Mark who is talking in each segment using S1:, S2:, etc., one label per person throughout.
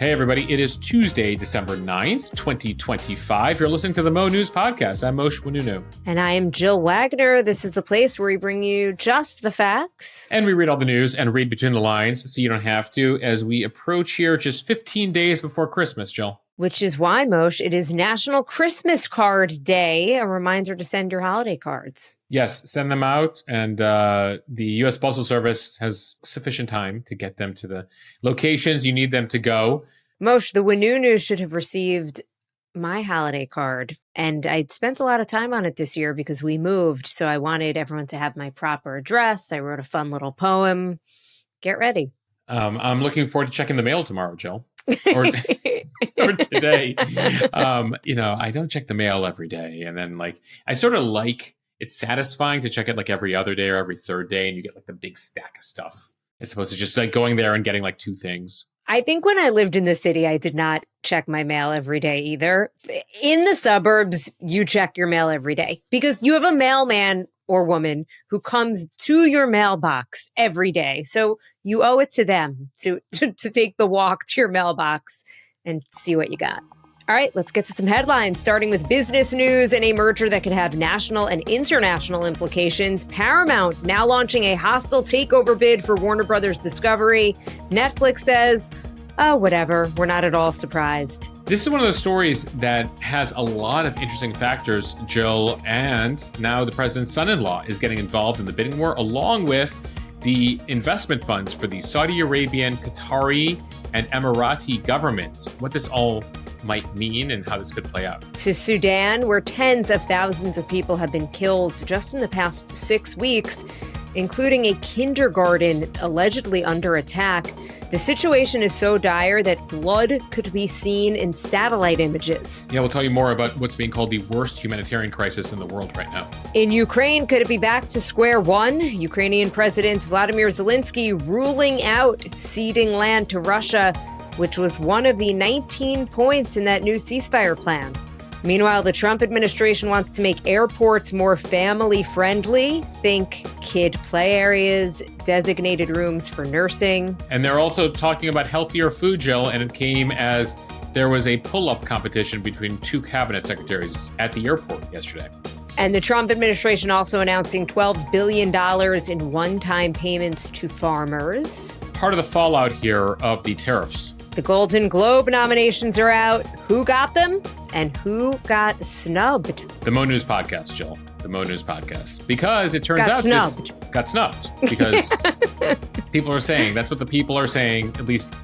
S1: Hey, everybody. It is Tuesday, December 9th, 2025. You're listening to the Mo News Podcast. I'm Moshe Winunu.
S2: And I am Jill Wagner. This is the place where we bring you just the facts.
S1: And we read all the news and read between the lines so you don't have to as we approach here just 15 days before Christmas, Jill.
S2: Which is why, Moshe, it is National Christmas Card Day, a reminder to send your holiday cards.
S1: Yes, send them out. And the U.S. Postal Service has sufficient time to get them to the locations you need them to go.
S2: Moshe, the Winunu should have received my holiday card. And I'd spent a lot of time on it this year because we moved. So I wanted everyone to have my proper address. I wrote a fun little poem. Get ready.
S1: I'm looking forward to checking the mail tomorrow, Jill. or today. I don't check the mail every day. And then I sort of it's satisfying to check it every other day or every third day. And you get the big stack of stuff as opposed to just going there and getting two things.
S2: I think when I lived in the city, I did not check my mail every day either. In the suburbs, you check your mail every day because you have a mailman or woman who comes to your mailbox every day. So you owe it to them to take the walk to your mailbox and see what you got. All right, let's get to some headlines, starting with business news and a merger that could have national and international implications. Paramount now launching a hostile takeover bid for Warner Brothers Discovery. Netflix says, oh, whatever, we're not at all surprised.
S1: This is one of those stories that has a lot of interesting factors, Jill, and now the president's son-in-law is getting involved in the bidding war, along with the investment funds for the Saudi Arabian, Qatari, and Emirati governments. What this all might mean and how this could play out. To
S2: Sudan, where tens of thousands of people have been killed just in the past 6 weeks, including a kindergarten allegedly under attack. The situation is so dire that blood could be seen in satellite images.
S1: Yeah, we'll tell you more about what's being called the worst humanitarian crisis in the world right now.
S2: In Ukraine, could it be back to square one? Ukrainian President Vladimir Zelensky ruling out ceding land to Russia, which was one of the 19 points in that new ceasefire plan. Meanwhile, the Trump administration wants to make airports more family-friendly. Think kid play areas, designated rooms for nursing.
S1: And they're also talking about healthier food, Jill, and it came as there was a pull-up competition between two cabinet secretaries at the airport yesterday.
S2: And the Trump administration also announcing $12 billion in one-time payments to farmers.
S1: Part of the fallout here of the tariffs.
S2: The Golden Globe nominations are out. Who got them and who got snubbed?
S1: The Mo News Podcast, Jill. The Mo News Podcast. Because it turns out got snubbed. Because people are saying, that's what the people are saying, at least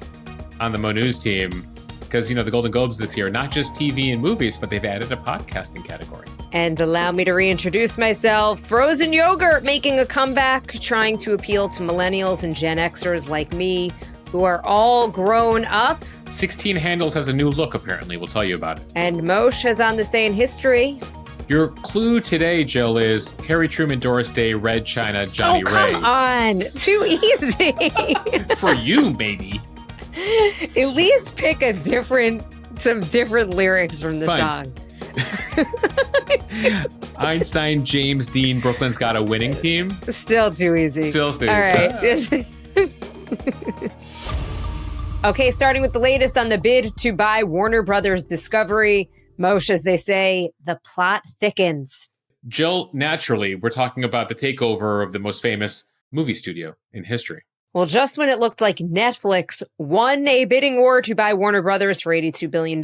S1: on the Mo News team. Because, the Golden Globes this year, not just TV and movies, but they've added a podcasting category.
S2: And allow me to reintroduce myself. Frozen yogurt making a comeback, trying to appeal to millennials and Gen Xers like me, who are all grown up.
S1: 16 Handles has a new look, apparently. We'll tell you about it.
S2: And Moshe has on this day in history.
S1: Your clue today, Jill, is Harry Truman, Doris Day, Red China, Johnny Ray.
S2: Come on. Too easy.
S1: For you, maybe.
S2: At least pick some different lyrics from the song.
S1: Einstein, James Dean, Brooklyn's Got a Winning Team.
S2: Still too easy.
S1: Still too easy.
S2: All right. Okay, starting with the latest on the bid to buy Warner Brothers Discovery. Moshe, as they say, the plot thickens.
S1: Jill, naturally, we're talking about the takeover of the most famous movie studio in history.
S2: Well, just when it looked like Netflix won a bidding war to buy Warner Brothers for $82 billion,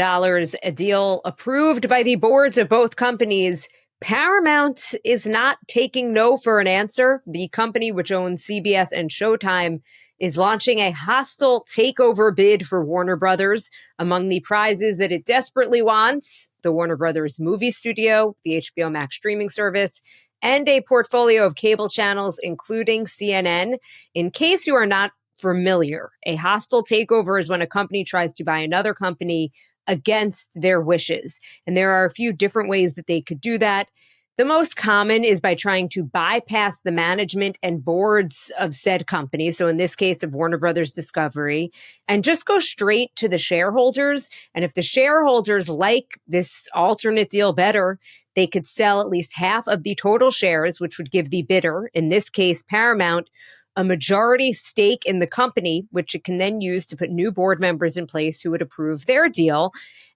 S2: a deal approved by the boards of both companies, Paramount is not taking no for an answer. The company, which owns CBS and Showtime, is launching a hostile takeover bid for Warner Brothers. Among the prizes that it desperately wants, the Warner Brothers movie studio, the HBO Max streaming service, and a portfolio of cable channels, including CNN. In case you are not familiar, a hostile takeover is when a company tries to buy another company against their wishes. And there are a few different ways that they could do that. The most common is by trying to bypass the management and boards of said company, so in this case of Warner Brothers Discovery, and just go straight to the shareholders. And if the shareholders like this alternate deal better, they could sell at least half of the total shares, which would give the bidder, in this case Paramount, a majority stake in the company, which it can then use to put new board members in place who would approve their deal.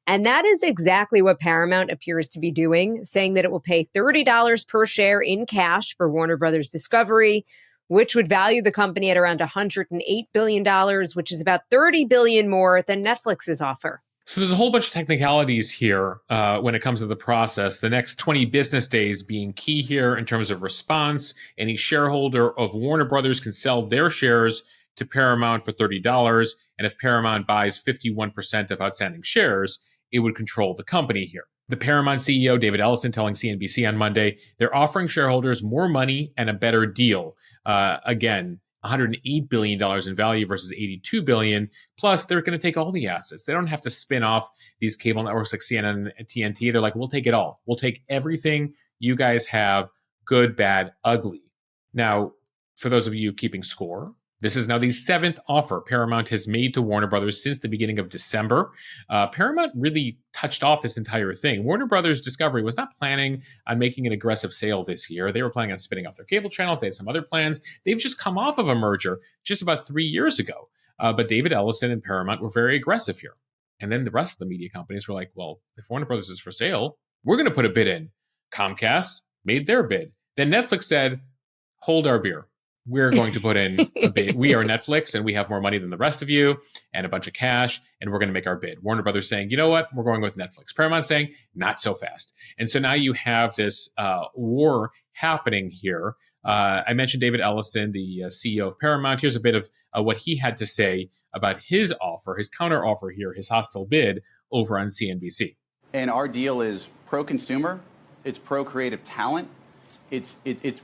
S2: And that is exactly what Paramount appears to be doing, saying that it will pay $30 per share in cash for Warner Brothers Discovery, which would value the company at around $108 billion, which is about $30 billion more than Netflix's offer.
S1: So there's a whole bunch of technicalities here when it comes to the process. The next 20 business days being key here in terms of response. Any shareholder of Warner Brothers can sell their shares to Paramount for $30. And if Paramount buys 51% of outstanding shares, it would control the company here. The Paramount CEO, David Ellison, telling CNBC on Monday, they're offering shareholders more money and a better deal. Again, $108 billion in value versus $82 billion. Plus, they're going to take all the assets. They don't have to spin off these cable networks like CNN and TNT. They're like, we'll take it all. We'll take everything you guys have, good, bad, ugly. Now, for those of you keeping score, this is now the seventh offer Paramount has made to Warner Brothers since the beginning of December. Paramount really touched off this entire thing. Warner Brothers Discovery was not planning on making an aggressive sale this year. They were planning on spinning off their cable channels. They had some other plans. They've just come off of a merger just about 3 years ago. But David Ellison and Paramount were very aggressive here. And then the rest of the media companies were like, well, if Warner Brothers is for sale, we're going to put a bid in. Comcast made their bid. Then Netflix said, hold our beer. We're going to put in a bid. We are Netflix and we have more money than the rest of you and a bunch of cash, and we're going to make our bid. Warner Brothers saying, you know what? We're going with Netflix. Paramount saying, not so fast. And so now you have this war happening here. I mentioned David Ellison, the CEO of Paramount. Here's a bit of what he had to say about his offer, his counter offer here, his hostile bid over on CNBC.
S3: And our deal is pro-consumer. It's pro-creative talent. It's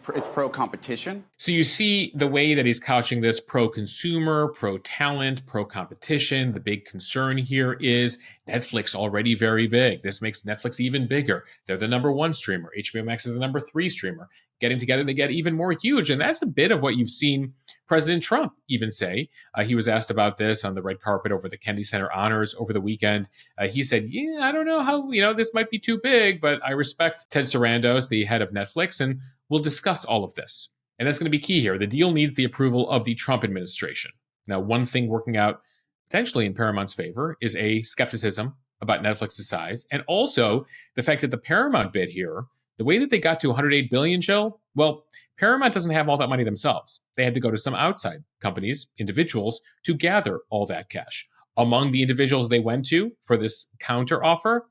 S3: pro-competition.
S1: So you see the way that he's couching this: pro-consumer, pro-talent, pro-competition. The big concern here is Netflix already very big. This makes Netflix even bigger. They're the number one streamer. HBO Max is the number 3 streamer. Getting together, they get even more huge. And that's a bit of what you've seen President Trump even say. He was asked about this on the red carpet over the Kennedy Center honors over the weekend. He said, yeah, I don't know how, this might be too big, but I respect Ted Sarandos, the head of Netflix, and we'll discuss all of this. And that's going to be key here. The deal needs the approval of the Trump administration. Now, one thing working out potentially in Paramount's favor is a skepticism about Netflix's size, and also the fact that the Paramount bid here, the way that they got to $108 billion, Jill, well, Paramount doesn't have all that money themselves. They had to go to some outside companies, individuals, to gather all that cash. Among the individuals they went to for this counter offer,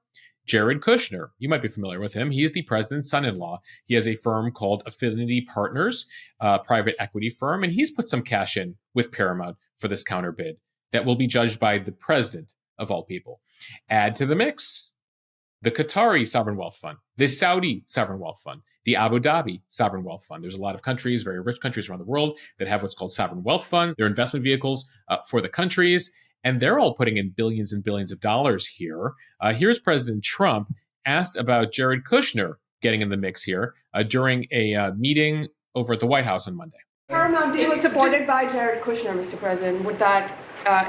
S1: Jared Kushner. You might be familiar with him. He's the president's son-in-law. He has a firm called Affinity Partners, a private equity firm, and he's put some cash in with Paramount for this counter bid that will be judged by the president of all people. Add to the mix the Qatari Sovereign Wealth Fund, the Saudi Sovereign Wealth Fund, the Abu Dhabi Sovereign Wealth Fund. There's a lot of countries, very rich countries around the world, that have what's called sovereign wealth funds. They're investment vehicles for the countries, and they're all putting in billions and billions of dollars here. Here's President Trump asked about Jared Kushner getting in the mix here during a meeting over at the White House on Monday.
S4: Paramount is supported by Jared Kushner, Mr. President. Would that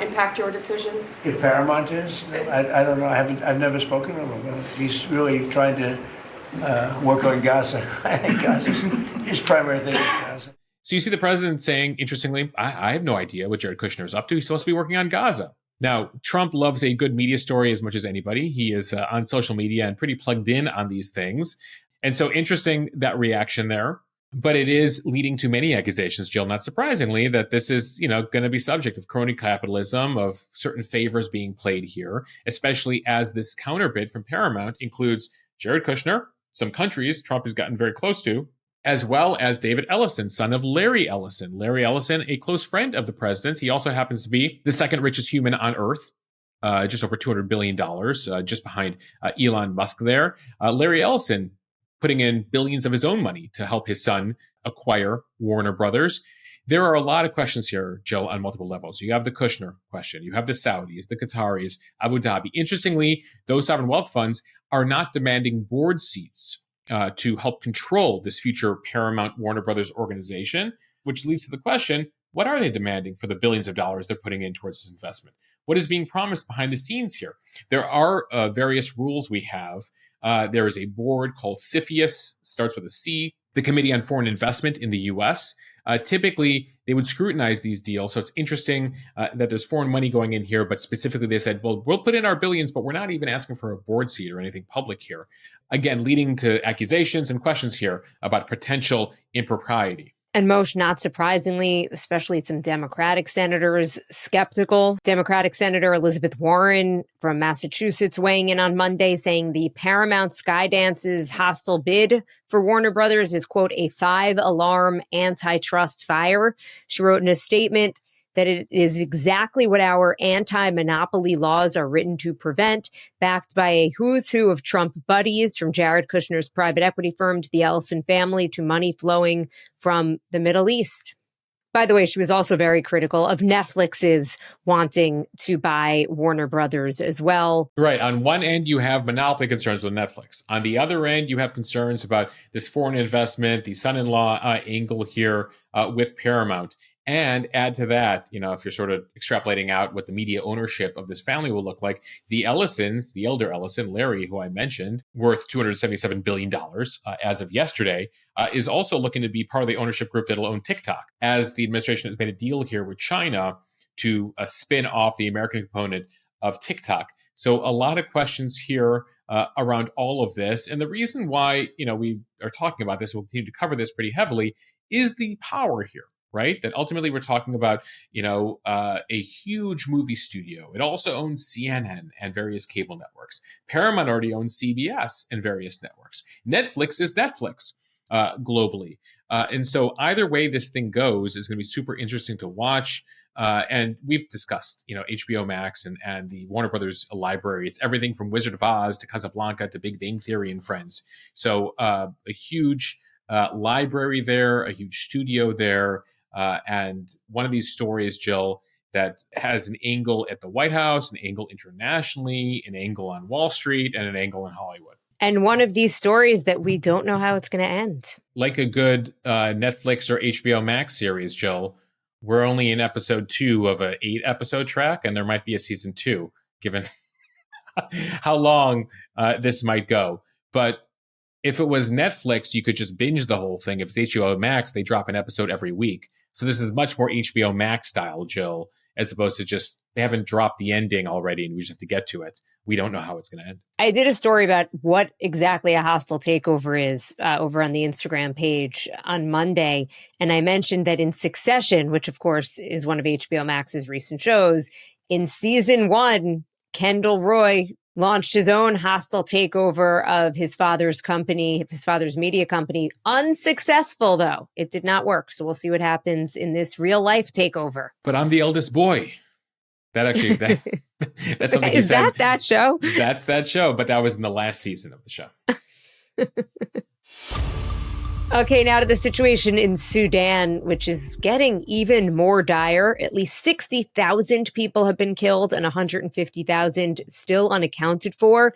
S4: impact your decision?
S5: If Paramount is, I don't know. I've never spoken to him. He's really trying to work on Gaza. I think Gaza's his primary thing is Gaza.
S1: So you see the president saying, interestingly, I have no idea what Jared Kushner is up to. He's supposed to be working on Gaza. Now, Trump loves a good media story as much as anybody. He is on social media and pretty plugged in on these things. And so interesting, that reaction there. But it is leading to many accusations, Jill, not surprisingly, that this is, going to be subject of crony capitalism, of certain favors being played here, especially as this counterbid from Paramount includes Jared Kushner, some countries Trump has gotten very close to, as well as David Ellison, son of Larry Ellison. Larry Ellison, a close friend of the president's. He also happens to be the second richest human on earth, just over $200 billion, just behind Elon Musk there. Larry Ellison putting in billions of his own money to help his son acquire Warner Brothers. There are a lot of questions here, Joe, on multiple levels. You have the Kushner question. You have the Saudis, the Qataris, Abu Dhabi. Interestingly, those sovereign wealth funds are not demanding board seats to help control this future Paramount Warner Brothers organization, which leads to the question, what are they demanding for the billions of dollars they're putting in towards this investment? What is being promised behind the scenes here? There are various rules we have. There is a board called CFIUS, starts with a C, the Committee on Foreign Investment in the U.S. Typically, they would scrutinize these deals. So it's interesting that there's foreign money going in here, but specifically they said, well, we'll put in our billions, but we're not even asking for a board seat or anything public here. Again, leading to accusations and questions here about potential impropriety.
S2: And Moshe, not surprisingly, especially some Democratic senators skeptical. Democratic Senator Elizabeth Warren from Massachusetts weighing in on Monday saying the Paramount Skydance's hostile bid for Warner Brothers is, quote, a 5-alarm antitrust fire. She wrote in a statement that it is exactly what our anti-monopoly laws are written to prevent, backed by a who's who of Trump buddies, from Jared Kushner's private equity firm to the Ellison family to money flowing from the Middle East. By the way, she was also very critical of Netflix's wanting to buy Warner Brothers as well.
S1: Right. On one end, you have monopoly concerns with Netflix. On the other end, you have concerns about this foreign investment, the son-in-law angle here with Paramount. And add to that, if you're sort of extrapolating out what the media ownership of this family will look like, the Ellisons, the elder Ellison, Larry, who I mentioned, worth $277 billion as of yesterday, is also looking to be part of the ownership group that'll own TikTok, as the administration has made a deal here with China to spin off the American component of TikTok. So a lot of questions here around all of this. And the reason why, we are talking about this, we'll continue to cover this pretty heavily, is the power here. Right? That ultimately we're talking about, a huge movie studio. It also owns CNN and various cable networks. Paramount already owns CBS and various networks. Netflix is Netflix globally. And so either way this thing goes is going to be super interesting to watch. And we've discussed, HBO Max and the Warner Brothers library. It's everything from Wizard of Oz to Casablanca to Big Bang Theory and Friends. So a huge library there, a huge studio there. And one of these stories, Jill, that has an angle at the White House, an angle internationally, an angle on Wall Street, and an angle in Hollywood.
S2: And one of these stories that we don't know how it's going to end.
S1: Like a good Netflix or HBO Max series, Jill, we're only in episode 2 of an 8-episode track, and there might be a season 2, given how long this might go. But if it was Netflix, you could just binge the whole thing. If it's HBO Max, they drop an episode every week. So this is much more HBO Max style, Jill, as opposed to just, they haven't dropped the ending already and we just have to get to it. We don't know how it's going to end.
S2: I did a story about what exactly a hostile takeover is over on the Instagram page on Monday. And I mentioned that in Succession, which of course is one of HBO Max's recent shows, in season 1, Kendall Roy launched his own hostile takeover of his father's company, his father's media company. Unsuccessful, though. It did not work. So we'll see what happens in this real life takeover.
S1: But I'm the eldest boy. That's something he
S2: Is
S1: said.
S2: that show?
S1: That's that show. But that was in the last season of the show.
S2: Okay, now to the situation in Sudan, which is getting even more dire. At least 60,000 people have been killed and 150,000 still unaccounted for.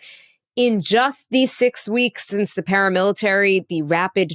S2: In just these 6 weeks since the paramilitary, the Rapid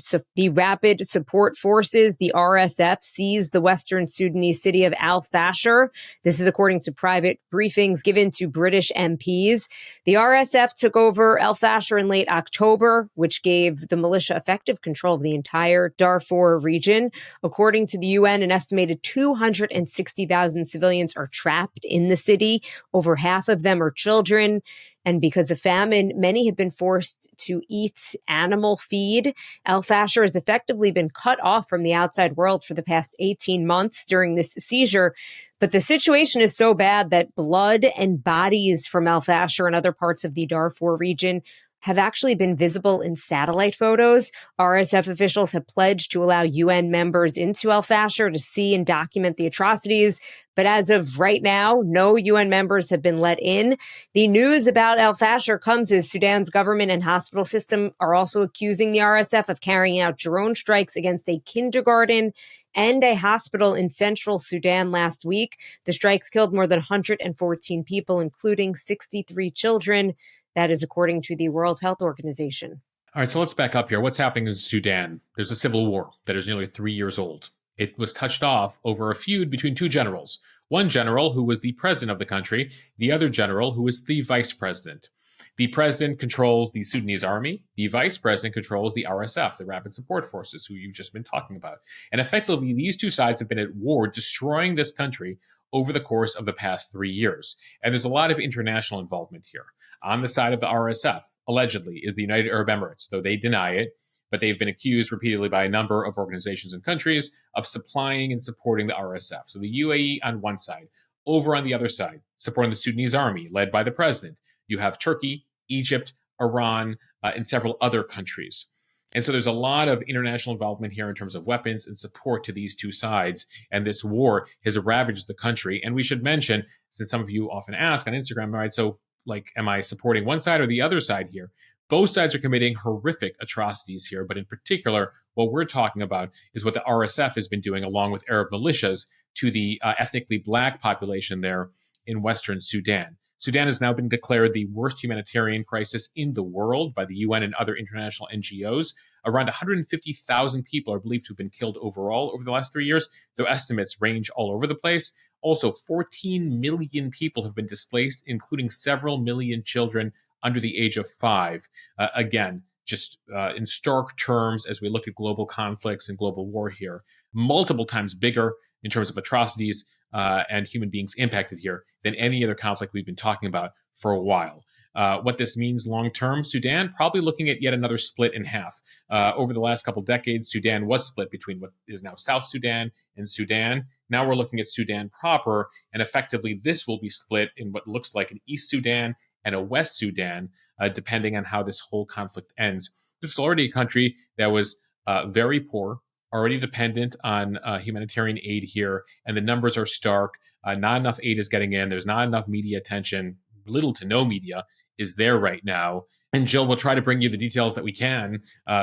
S2: Support Forces, the RSF, seized the western Sudanese city of Al Fasher. This is according to private briefings given to British MPs. The RSF took over Al Fasher in late October, which gave the militia effective control of the entire Darfur region. According to the UN, an estimated 260,000 civilians are trapped in the city. Over half of them are children. And because of famine, many have been forced to eat animal feed. Al Fasher has effectively been cut off from the outside world for the past 18 months during this seizure. But the situation is so bad that blood and bodies from Al Fasher and other parts of the Darfur region have actually been visible in satellite photos. RSF officials have pledged to allow UN members into Al Fasher to see and document the atrocities. But as of right now, no UN members have been let in. The news about Al Fasher comes as Sudan's government and hospital system are also accusing the RSF of carrying out drone strikes against a kindergarten and a hospital in central Sudan last week. The strikes killed more than 114 people, including 63 children. That is according to the World Health Organization.
S1: All right, so let's back up here. What's happening in Sudan? There's a civil war that is nearly 3 years old. It was touched off over a feud between two generals. One general who was the president of the country, the other general who was the vice president. The president controls the Sudanese army. The vice president controls the RSF, the Rapid Support Forces, who you've just been talking about. And effectively, these two sides have been at war, destroying this country over the course of the past 3 years. And there's a lot of international involvement here. On the side of the RSF, allegedly, is the United Arab Emirates, though they deny it. But they've been accused repeatedly by a number of organizations and countries of supplying and supporting the RSF. So the UAE on one side. Over on the other side, supporting the Sudanese army, led by the president, you have Turkey, Egypt, Iran, and several other countries. And so there's a lot of international involvement here in terms of weapons and support to these two sides. And this war has ravaged the country. And we should mention, since some of you often ask on Instagram, all right, so like, am I supporting one side or the other side here? Both sides are committing horrific atrocities here. But in particular, what we're talking about is what the RSF has been doing along with Arab militias to the ethnically black population there in Western Sudan. Sudan has now been declared the worst humanitarian crisis in the world by the UN and other international NGOs. Around 150,000 people are believed to have been killed overall over the last 3 years, though estimates range all over the place. Also, 14 million people have been displaced, including several million children under the age of 5. Again, just in stark terms, as we look at global conflicts and global war here, multiple times bigger in terms of atrocities and human beings impacted here than any other conflict we've been talking about for a while. What this means long-term, Sudan probably looking at yet another split in half. Over the last couple decades, Sudan was split between what is now South Sudan and Sudan. Now we're looking at Sudan proper, and effectively this will be split in what looks like an East Sudan and a West Sudan, depending on how this whole conflict ends. This is already a country that was very poor, already dependent on humanitarian aid here, and the numbers are stark. Not enough aid is getting in. There's not enough media attention. Little to no media is there right now. And Jill will try to bring you the details that we can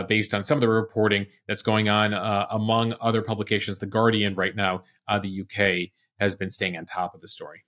S1: based on some of the reporting that's going on among other publications. The Guardian right now, the UK, has been staying on top of the story.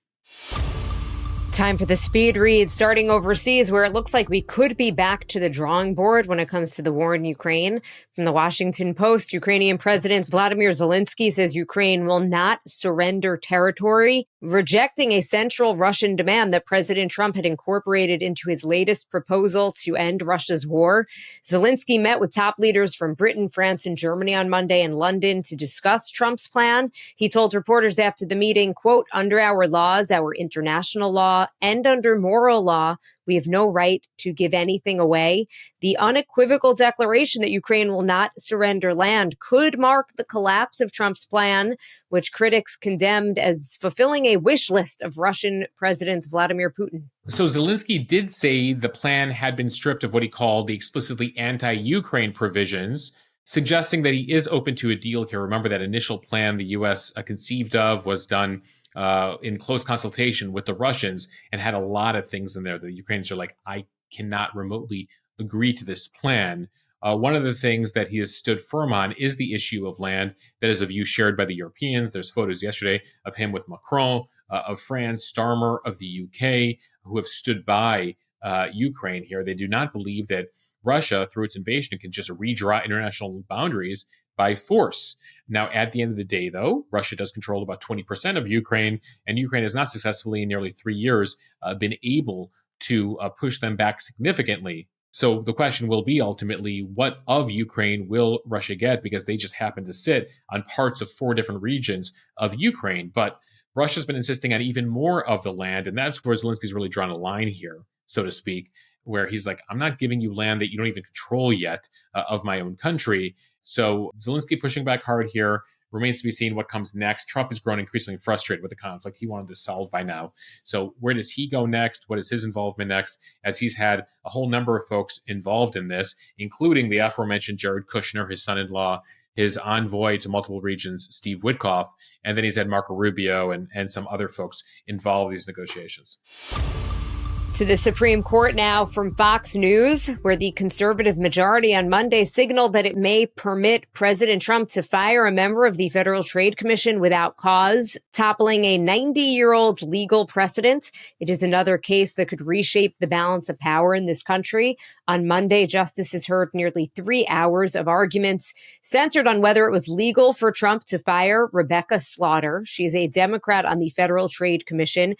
S2: Time for the speed read, starting overseas, where it looks like we could be back to the drawing board when it comes to the war in Ukraine. From the Washington Post, Ukrainian President Vladimir Zelensky says Ukraine will not surrender territory, rejecting a central Russian demand that President Trump had incorporated into his latest proposal to end Russia's war. Zelensky met with top leaders from Britain, France, and Germany on Monday in London to discuss Trump's plan. He told reporters after the meeting, quote, "Under our laws, our international law, and under moral law, we have no right to give anything away. The unequivocal declaration that Ukraine will not surrender land could mark the collapse of Trump's plan, which critics condemned as fulfilling a wish list of Russian President Vladimir Putin."
S1: So Zelensky did say the plan had been stripped of what he called the explicitly anti-Ukraine provisions, suggesting that he is open to a deal here. Remember that initial plan the U.S. Conceived of was done in close consultation with the Russians and had a lot of things in there. The Ukrainians are like, I cannot remotely agree to this plan. One of the things that he has stood firm on is the issue of land. That is a view shared by the Europeans. There's photos yesterday of him with Macron, of France, Starmer of the UK, who have stood by Ukraine here. They do not believe that Russia, through its invasion, can just redraw international boundaries by force. Now, at the end of the day, though, Russia does control about 20% of Ukraine, and Ukraine has not successfully in nearly 3 years been able to push them back significantly. So the question will be ultimately, what of Ukraine will Russia get? Because they just happen to sit on parts of 4 different regions of Ukraine. But Russia's been insisting on even more of the land, and that's where Zelensky's really drawn a line here, so to speak, where he's like, I'm not giving you land that you don't even control yet of my own country. So Zelensky pushing back hard here. Remains to be seen what comes next. Trump has grown increasingly frustrated with the conflict. He wanted this solved by now. So where does he go next? What is his involvement next? As he's had a whole number of folks involved in this, including the aforementioned Jared Kushner, his son-in-law, his envoy to multiple regions, Steve Witkoff, and then he's had Marco Rubio and some other folks involved in these negotiations.
S2: To the Supreme Court now from Fox News, where the conservative majority on Monday signaled that it may permit President Trump to fire a member of the Federal Trade Commission without cause, toppling a 90-year-old legal precedent. It is another case that could reshape the balance of power in this country. On Monday, justices heard nearly 3 hours of arguments centered on whether it was legal for Trump to fire Rebecca Slaughter. She's a Democrat on the Federal Trade Commission.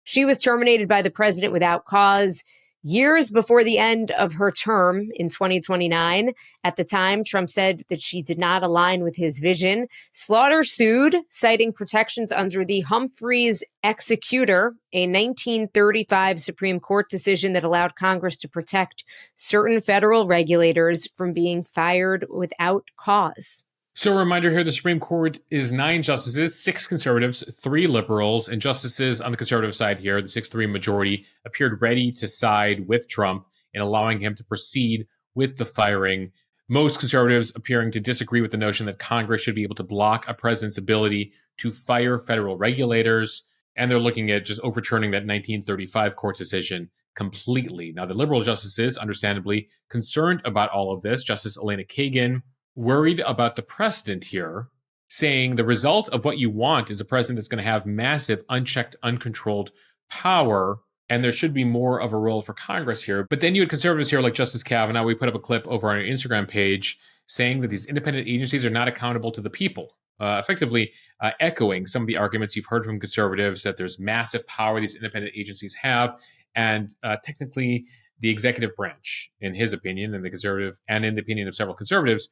S2: She was terminated by the president without cause. years before the end of her term in 2029. At the time, Trump said that she did not align with his vision. Slaughter sued, citing protections under the Humphreys Executor, a 1935 Supreme Court decision that allowed Congress to protect certain federal regulators from being fired without cause.
S1: So a reminder here, the Supreme Court is 9 justices, 6 conservatives, 3 liberals, and justices on the conservative side here, the 6-3 majority, appeared ready to side with Trump in allowing him to proceed with the firing. Most conservatives appearing to disagree with the notion that Congress should be able to block a president's ability to fire federal regulators, and they're looking at just overturning that 1935 court decision completely. Now, the liberal justices, understandably concerned about all of this, Justice Elena Kagan, worried about the precedent here, saying the result of what you want is a president that's going to have massive, unchecked, uncontrolled power, and there should be more of a role for Congress here. But then you had conservatives here like Justice Kavanaugh. We put up a clip over on our Instagram page saying that these independent agencies are not accountable to the people, effectively echoing some of the arguments you've heard from conservatives that there's massive power these independent agencies have, and technically the executive branch, in his opinion, and the conservative, and in the opinion of several conservatives,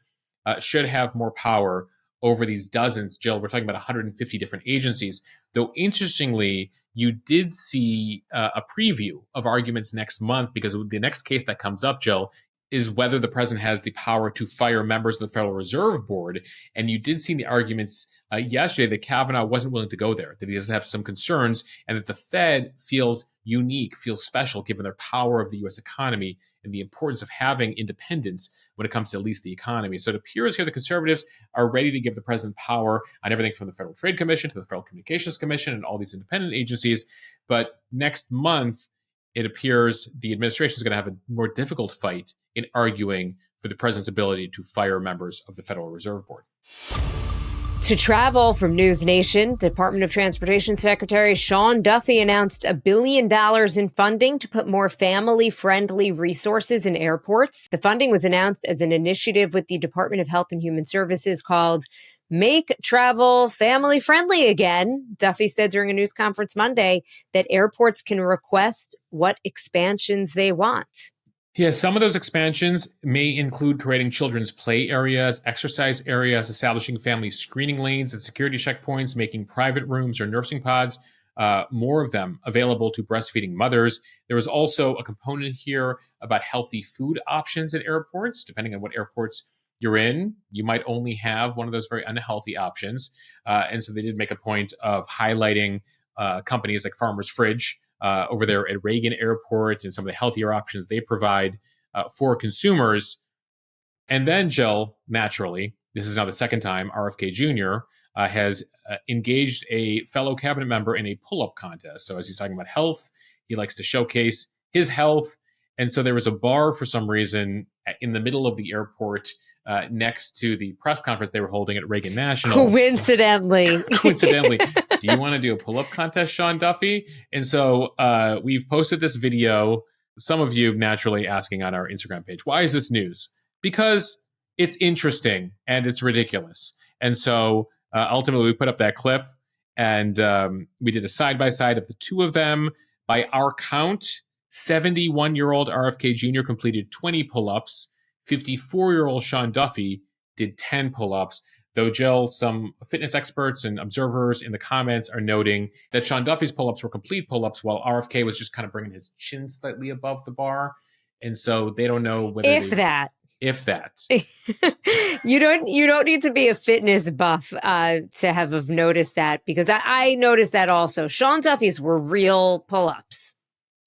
S1: should have more power over these dozens. Jill, we're talking about 150 different agencies. Though, interestingly, you did see a preview of arguments next month, because the next case that comes up, Jill, is whether the president has the power to fire members of the Federal Reserve Board. And you did see the arguments yesterday that Kavanaugh wasn't willing to go there, that he does have some concerns, and that the Fed feels unique, feels special, given their power of the U.S. economy and the importance of having independence when it comes to at least the economy. So it appears here the conservatives are ready to give the president power on everything from the Federal Trade Commission to the Federal Communications Commission and all these independent agencies. But next month, it appears the administration is going to have a more difficult fight in arguing for the president's ability to fire members of the Federal Reserve Board.
S2: To travel from News Nation, Department of Transportation Secretary Sean Duffy announced $1 billion in funding to put more family-friendly resources in airports. The funding was announced as an initiative with the Department of Health and Human Services called Make Travel Family-Friendly Again. Duffy said during a news conference Monday that airports can request what expansions they want.
S1: Yeah, some of those expansions may include creating children's play areas, exercise areas, establishing family screening lanes and security checkpoints, making private rooms or nursing pods, more of them available to breastfeeding mothers. There was also a component here about healthy food options at airports. Depending on what airports you're in, you might only have one of those very unhealthy options. And so they did make a point of highlighting companies like Farmer's Fridge, over there at Reagan Airport, and some of the healthier options they provide for consumers. And then, Jill, naturally, this is now the second time RFK Jr. Has engaged a fellow cabinet member in a pull-up contest. So as he's talking about health, he likes to showcase his health. And so there was a bar for some reason in the middle of the airport next to the press conference they were holding at Reagan National.
S2: Coincidentally.
S1: Do you want to do a pull-up contest, Sean Duffy? And so we've posted this video, some of you naturally asking on our Instagram page, why is this news? Because it's interesting and it's ridiculous. And so ultimately we put up that clip, and we did a side-by-side of the two of them. By our count, 71-year-old RFK Jr. completed 20 pull-ups. 54-year-old Sean Duffy did 10 pull-ups. Though, Jill, some fitness experts and observers in the comments are noting that Sean Duffy's pull-ups were complete pull-ups, while RFK was just kind of bringing his chin slightly above the bar. And so they don't know whether
S2: If that. You don't need to be a fitness buff to have noticed that, because I noticed that also. Sean Duffy's were real pull-ups.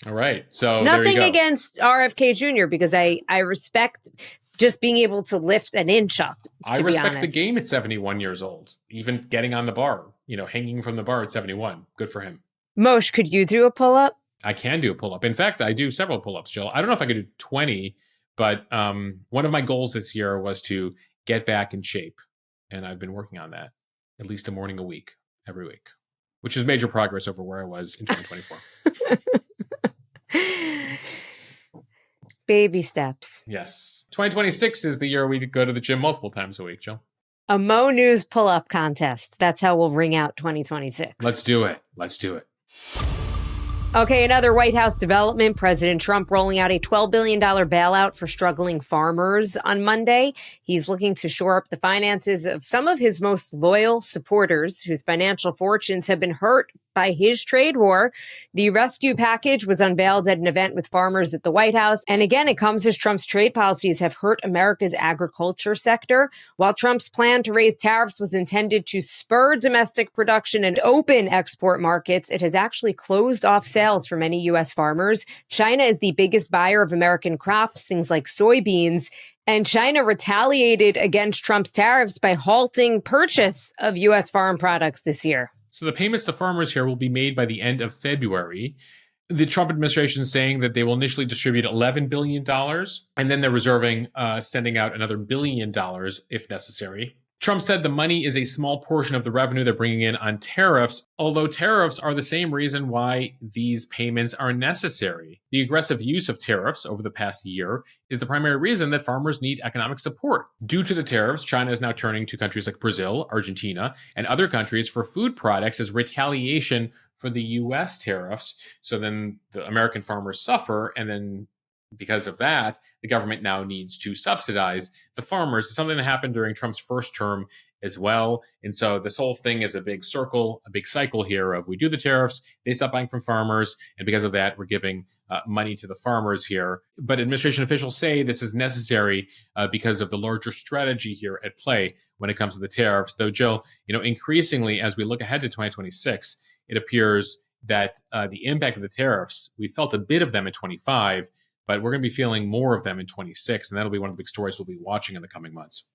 S1: All right. So
S2: nothing against RFK Jr., because I respect just being able to lift an inch up.
S1: I respect the game at 71 years old, even getting on the bar, hanging from the bar at 71. Good for him.
S2: Moshe, could you do a pull-up?
S1: I can do a pull-up. In fact, I do several pull-ups, Jill. I don't know if I could do 20, but one of my goals this year was to get back in shape. And I've been working on that at least a morning a week, every week, which is major progress over where I was in 2024.
S2: Baby steps.
S1: Yes. 2026 is the year we go to the gym multiple times a week, Jill.
S2: A Mo News pull-up contest. That's how we'll ring out 2026.
S1: Let's do it.
S2: Okay, another White House development. President Trump rolling out a $12 billion bailout for struggling farmers on Monday. He's looking to shore up the finances of some of his most loyal supporters whose financial fortunes have been hurt by his trade war. The rescue package was unveiled at an event with farmers at the White House. And again, it comes as Trump's trade policies have hurt America's agriculture sector. While Trump's plan to raise tariffs was intended to spur domestic production and open export markets, it has actually closed off sales for many U.S. farmers. China is the biggest buyer of American crops, things like soybeans. And China retaliated against Trump's tariffs by halting purchase of U.S. farm products this year.
S1: So the payments to farmers here will be made by the end of February. The Trump administration is saying that they will initially distribute $11 billion, and then they're reserving sending out another $1 billion if necessary. Trump said the money is a small portion of the revenue they're bringing in on tariffs, although tariffs are the same reason why these payments are necessary. The aggressive use of tariffs over the past year is the primary reason that farmers need economic support. Due to the tariffs, China is now turning to countries like Brazil, Argentina, and other countries for food products as retaliation for the U.S. tariffs. So then the American farmers suffer, and then because of that, the government now needs to subsidize the farmers. It's something that happened during Trump's first term as well. And so this whole thing is a big circle, a big cycle here of we do the tariffs, they stop buying from farmers, and because of that, we're giving money to the farmers here. But administration officials say this is necessary because of the larger strategy here at play when it comes to the tariffs. Though, Jill, increasingly as we look ahead to 2026, it appears that the impact of the tariffs, we felt a bit of them in 25, but we're going to be feeling more of them in 26, and that'll be one of the big stories we'll be watching in the coming months.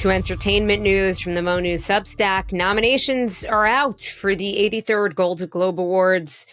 S2: To entertainment news from the Mo News Substack, nominations are out for the 83rd Golden Globe Awards.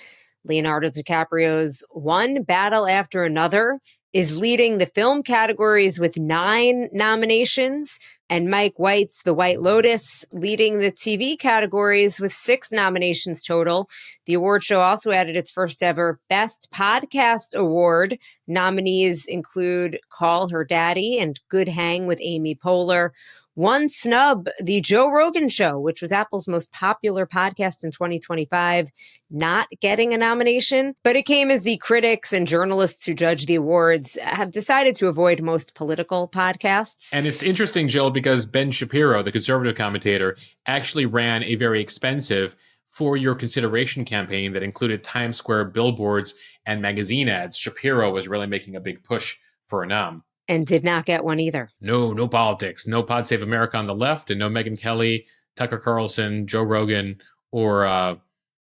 S2: Leonardo DiCaprio's One Battle After Another is leading the film categories with 9 nominations, and Mike White's The White Lotus leading the TV categories with 6 nominations total. The award show also added its first ever Best Podcast Award. Nominees include Call Her Daddy and Good Hang with Amy Poehler. One snub, The Joe Rogan Show, which was Apple's most popular podcast in 2025, not getting a nomination. But it came as the critics and journalists who judge the awards have decided to avoid most political podcasts.
S1: And it's interesting, Jill, because Ben Shapiro, the conservative commentator, actually ran a very expensive For Your Consideration campaign that included Times Square billboards and magazine ads. Shapiro was really making a big push for a nom.
S2: And did not get one either.
S1: No politics. No Pod Save America on the left, and no Megyn Kelly, Tucker Carlson, Joe Rogan, or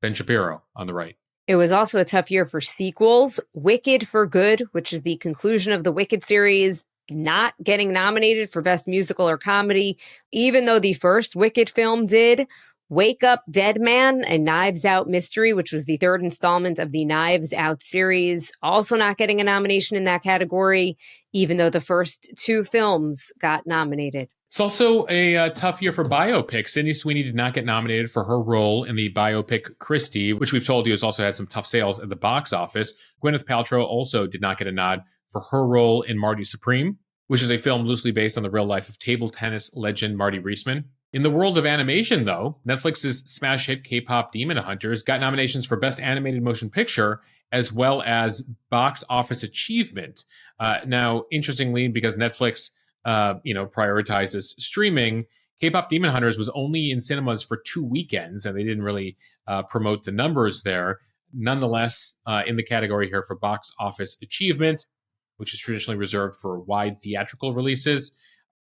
S1: Ben Shapiro on the right.
S2: It was also a tough year for sequels. Wicked for Good, which is the conclusion of the Wicked series, not getting nominated for Best Musical or Comedy, even though the first Wicked film did. Wake Up Dead Man, a Knives Out mystery, which was the third installment of the Knives Out series, also not getting a nomination in that category, even though the first 2 films got nominated.
S1: It's also a tough year for biopics. Sydney Sweeney did not get nominated for her role in the biopic Christie, which we've told you has also had some tough sales at the box office. Gwyneth Paltrow also did not get a nod for her role in Marty Supreme, which is a film loosely based on the real life of table tennis legend Marty Reisman. In the world of animation, though, Netflix's smash hit K-pop Demon Hunters got nominations for Best Animated Motion Picture as well as Box Office Achievement. Now, interestingly, because Netflix prioritizes streaming, K-pop Demon Hunters was only in cinemas for 2 weekends, and they didn't really promote the numbers there. Nonetheless, in the category here for Box Office Achievement, which is traditionally reserved for wide theatrical releases,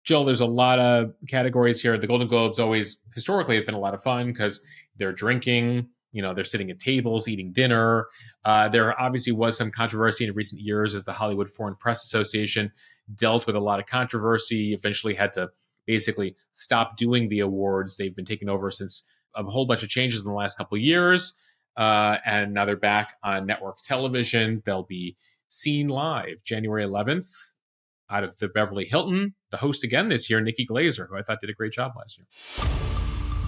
S1: Jill, there's a lot of categories here. The Golden Globes always historically have been a lot of fun because they're drinking, they're sitting at tables, eating dinner. There obviously was some controversy in recent years as the Hollywood Foreign Press Association dealt with a lot of controversy, eventually had to basically stop doing the awards. They've been taken over since a whole bunch of changes in the last couple of years. And now they're back on network television. They'll be seen live January 11th. Out of the Beverly Hilton, the host again this year, Nikki Glaser, who I thought did a great job last year.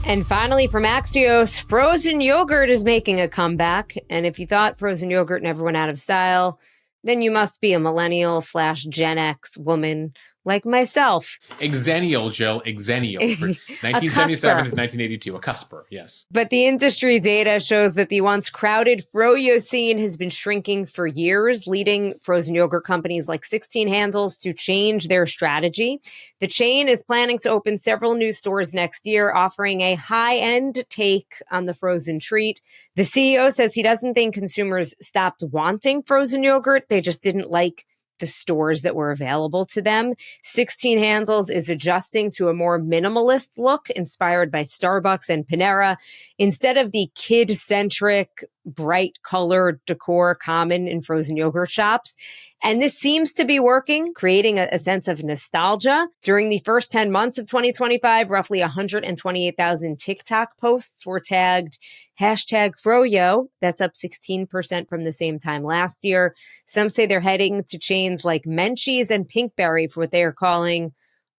S2: And finally, from Axios, frozen yogurt is making a comeback. And if you thought frozen yogurt never went out of style, then you must be a millennial/Gen X woman like myself.
S1: Exennial, Jill, exennial. From 1977 to 1982, a cusper, yes.
S2: But the industry data shows that the once crowded froyo scene has been shrinking for years, leading frozen yogurt companies like 16 Handles to change their strategy. The chain is planning to open several new stores next year, offering a high-end take on the frozen treat. The CEO says he doesn't think consumers stopped wanting frozen yogurt. They just didn't like the stores that were available to them. 16 Handles is adjusting to a more minimalist look inspired by Starbucks and Panera. Instead of the kid-centric, bright-colored decor common in frozen yogurt shops. And this seems to be working, creating a sense of nostalgia. During the first 10 months of 2025, roughly 128,000 TikTok posts were tagged #Froyo. That's up 16% from the same time last year. Some say they're heading to chains like Menchie's and Pinkberry for what they are calling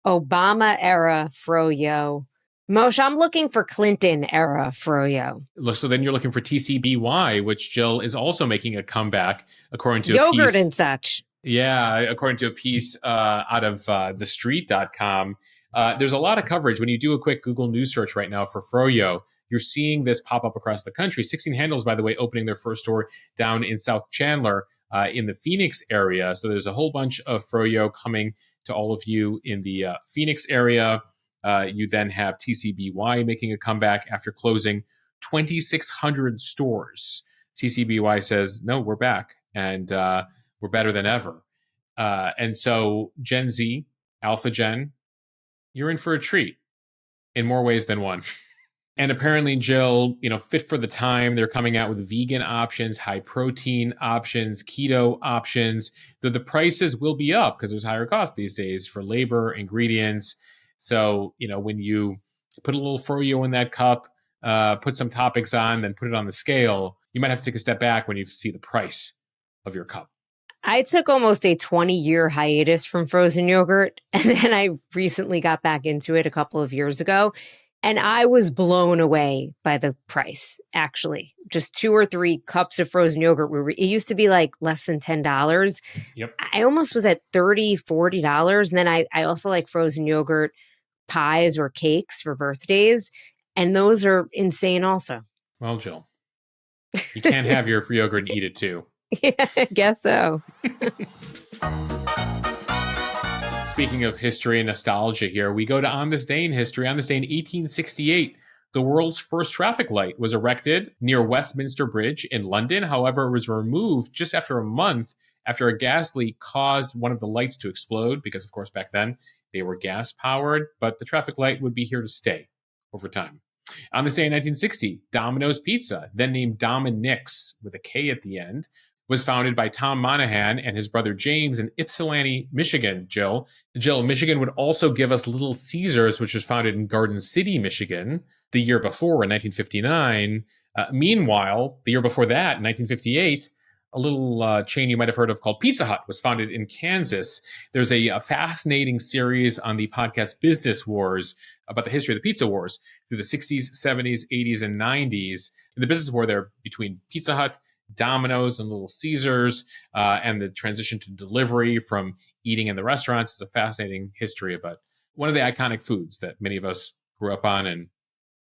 S2: Obama-era Froyo. Moshe, I'm looking for Clinton-era Froyo.
S1: So then you're looking for TCBY, which Jill is also making a comeback, according to
S2: Yogurt
S1: a piece.
S2: and such.
S1: Yeah, according to a piece out of thestreet.com. There's a lot of coverage. When you do a quick Google News search right now for Froyo, you're seeing this pop up across the country. 16 Handles, by the way, opening their first store down in South Chandler in the Phoenix area. So there's a whole bunch of Froyo coming to all of you in the Phoenix area. You then have TCBY making a comeback after closing 2,600 stores. TCBY says, no, we're back, and we're better than ever. And so Gen Z, Alpha Gen, you're in for a treat in more ways than one. And apparently, Jill, fit for the time, they're coming out with vegan options, high protein options, keto options. Though the prices will be up because there's higher costs these days for labor, ingredients. So, when you put a little froyo in that cup, put some toppings on, then put it on the scale, you might have to take a step back when you see the price of your cup.
S2: I took almost a 20-year hiatus from frozen yogurt, and then I recently got back into it a couple of years ago, and I was blown away by the price, actually. Just 2 or 3 cups of frozen yogurt. It used to be like less than $10.
S1: Yep.
S2: I almost was at $30, $40, and then I also like frozen yogurt pies or cakes for birthdays, and those are insane also.
S1: Well, Jill, you can't have your free yogurt and eat it too.
S2: Yeah, I guess so.
S1: Speaking of history and nostalgia here, we go to On This Day in history. On this day in 1868, the world's first traffic light was erected near Westminster Bridge in London. However, it was removed just after a month after a gas leak caused one of the lights to explode because, of course, back then they were gas-powered, but the traffic light would be here to stay over time. On this day in 1960, Domino's Pizza, then named Dominick's with a K at the end, was founded by Tom Monahan and his brother James in Ypsilanti, Michigan, Jill. Michigan would also give us Little Caesars, which was founded in Garden City, Michigan, the year before in 1959. Meanwhile, the year before that, in 1958, a little chain you might have heard of called Pizza Hut was founded in Kansas. There's a fascinating series on the podcast Business Wars about the history of the pizza wars through the 60s, 70s, 80s, and 90s. In the business war there between Pizza Hut, Domino's, and Little Caesars, and the transition to delivery from eating in the restaurants. It's a fascinating history about one of the iconic foods that many of us grew up on and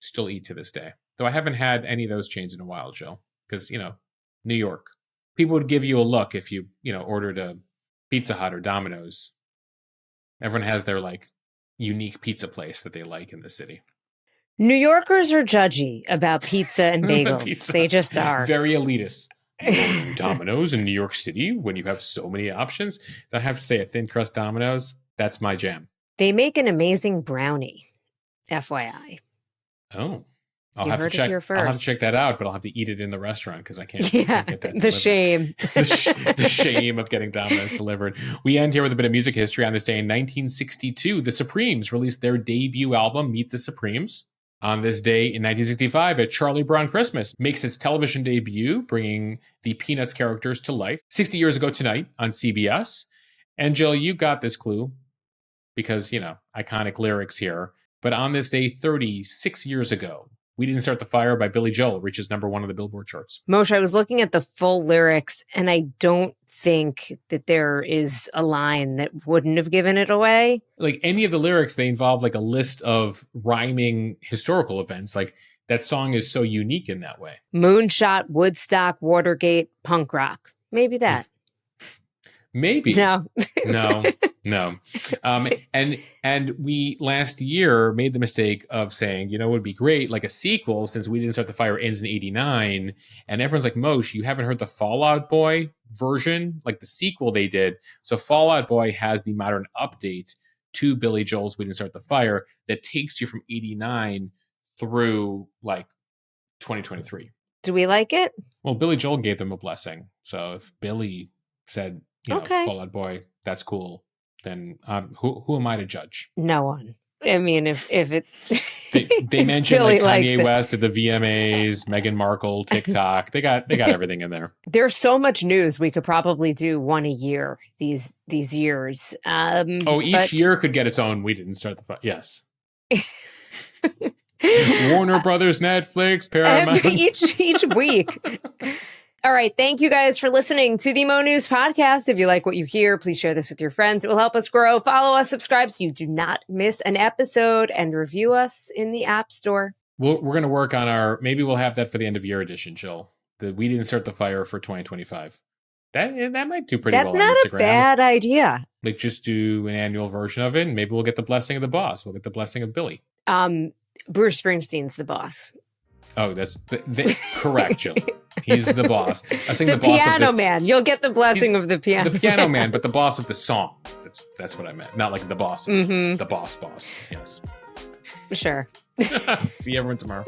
S1: still eat to this day. Though I haven't had any of those chains in a while, Jill, because, New York. People would give you a look if you, ordered a Pizza Hut or Domino's. Everyone has their, unique pizza place that they like in the city.
S2: New Yorkers are judgy about pizza and bagels.
S1: Pizza.
S2: They just are.
S1: Very elitist. Domino's in New York City when you have so many options. I have to say, a thin crust Domino's, that's my jam.
S2: They make an amazing brownie, FYI.
S1: Oh.
S2: You heard it here first.
S1: I'll have to check that out, but I'll have to eat it in the restaurant because I can't
S2: Yeah,
S1: get that
S2: the
S1: delivered.
S2: shame.
S1: The shame of getting Domino's delivered. We end here with a bit of music history. On this day in 1962, the Supremes released their debut album, Meet the Supremes. On this day in 1965, A Charlie Brown Christmas makes its television debut, bringing the Peanuts characters to life. 60 years ago tonight on CBS. And Jill, you got this clue because, iconic lyrics here. But on this day 36 years ago, We Didn't Start the Fire by Billy Joel reaches number 1 on the Billboard charts.
S2: Moshe, I was looking at the full lyrics, and I don't think that there is a line that wouldn't have given it away.
S1: Like any of the lyrics, they involve like a list of rhyming historical events. Like that song is so unique in that way.
S2: Moonshot, Woodstock, Watergate, punk rock. Maybe that.
S1: Maybe.
S2: No.
S1: No. And we last year made the mistake of saying, it would be great, like a sequel, since We Didn't Start the Fire ends in 89. And everyone's like, Moshe, you haven't heard the Fall Out Boy version, like the sequel they did. So Fall Out Boy has the modern update to Billy Joel's We Didn't Start the Fire that takes you from 89 through like 2023.
S2: Do we like it?
S1: Well, Billy Joel gave them a blessing. So if Billy said, Fall Out Boy, that's cool, then who am I to judge?
S2: No one. I mean, if it...
S1: They mentioned
S2: Billy
S1: like Kanye
S2: likes it.
S1: West at the VMAs, Meghan Markle, TikTok. They got everything in there.
S2: There's so much news. We could probably do one a year these years.
S1: Each year could get its own We Didn't Start the Fire. Yes. Warner Brothers, Netflix, Paramount.
S2: each week. All right. Thank you guys for listening to the Mo News podcast. If you like what you hear, please share this with your friends. It will help us grow. Follow us, subscribe so you do not miss an episode, and review us in the App Store.
S1: We're going to work on maybe we'll have that for the end of year edition, Jill. The We Didn't Start the Fire for 2025. That might do pretty well on Instagram.
S2: That's not a bad idea.
S1: Like just do an annual version of it, and maybe we'll get the blessing of the boss. We'll get the blessing of Billy.
S2: Bruce Springsteen's the boss.
S1: Oh, that's correct, Jill. He's the boss. I was saying
S2: the
S1: boss
S2: piano
S1: of this,
S2: man. You'll get the blessing of the piano.
S1: The piano man, but the boss of the song. That's what I meant. Not like the boss. The boss. Yes.
S2: Sure.
S1: See everyone tomorrow.